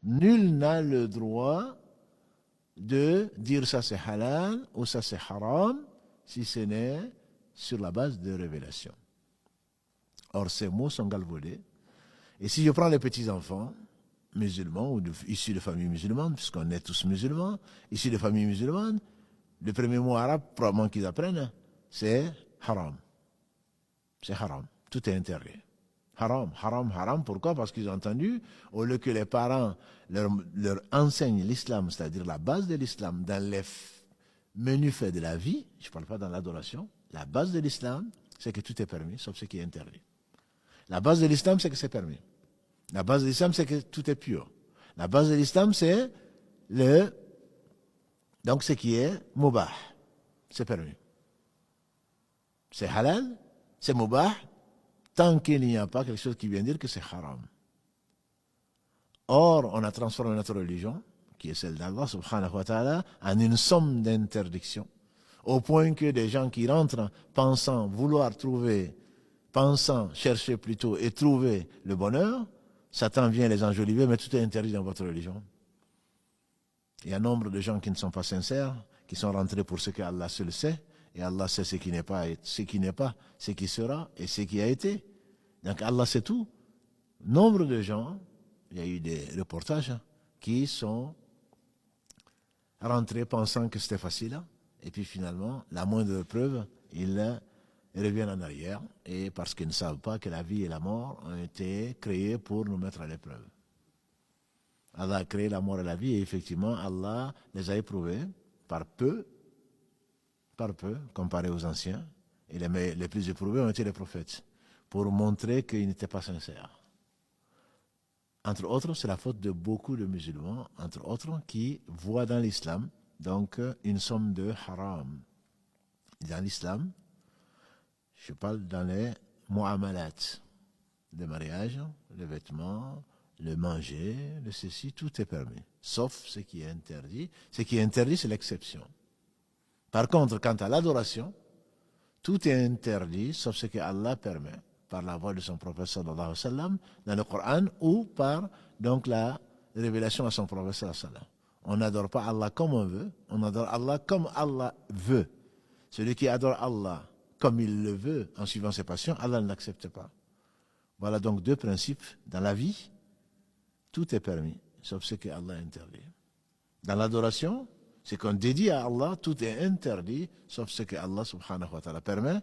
Nul n'a le droit de dire ça c'est halal ou ça c'est haram si ce n'est sur la base de révélation. Or, ces mots sont galvaudés. Et si je prends les petits-enfants musulmans ou issus de familles musulmanes, puisqu'on est tous musulmans, issus de familles musulmanes, le premier mot arabe probablement qu'ils apprennent, c'est haram. C'est haram. Tout est interdit. Haram, haram, haram. Pourquoi? Parce qu'ils ont entendu, au lieu que les parents leur enseignent l'islam, c'est-à-dire la base de l'islam, dans les menus faits de la vie, je ne parle pas dans l'adoration, la base de l'islam, c'est que tout est permis, sauf ce qui est interdit. La base de l'islam, c'est que c'est permis. La base de l'islam, c'est que tout est pur. La base de l'islam, c'est donc ce qui est mubah, c'est permis. C'est halal, c'est mubah, tant qu'il n'y a pas quelque chose qui vient dire que c'est haram. Or, on a transformé notre religion, qui est celle d'Allah subhanahu wa ta'ala, en une somme d'interdictions, au point que des gens qui rentrent pensant vouloir trouver, pensant chercher plutôt et trouver le bonheur, Satan vient les enjoliver, mais tout est interdit dans votre religion. Il y a nombre de gens qui ne sont pas sincères, qui sont rentrés pour ce qu'Allah seul sait, et Allah sait ce qui n'est pas, ce qui sera et ce qui a été. Donc Allah sait tout. Nombre de gens, il y a eu des reportages qui sont rentrés pensant que c'était facile, et puis finalement, la moindre preuve, ils reviennent en arrière, et parce qu'ils ne savent pas que la vie et la mort ont été créées pour nous mettre à l'épreuve. Allah a créé la mort et la vie, et effectivement, Allah les a éprouvés par peu, comparé aux anciens, et les plus éprouvés ont été les prophètes, pour montrer qu'ils n'étaient pas sincères. Entre autres, c'est la faute de beaucoup de musulmans, entre autres, qui voient dans l'islam donc une somme de haram. Dans l'islam, je parle dans les mu'amalat, le mariage, le vêtement, le manger, le ceci, tout est permis, sauf ce qui est interdit. Ce qui est interdit, c'est l'exception. Par contre, quant à l'adoration, tout est interdit, sauf ce que Allah permet, par la voix de son prophète sallallahu alayhi wa sallam, dans le Coran, ou par donc la révélation à son prophète sallallahu alayhi wa sallam. On n'adore pas Allah comme on veut, on adore Allah comme Allah veut. Celui qui adore Allah comme il le veut, en suivant ses passions, Allah ne l'accepte pas. Voilà donc deux principes. Dans la vie, tout est permis, sauf ce que Allah interdit. Dans l'adoration, ce qu'on dédie à Allah, tout est interdit, sauf ce que Allah subhanahu wa ta'ala permet.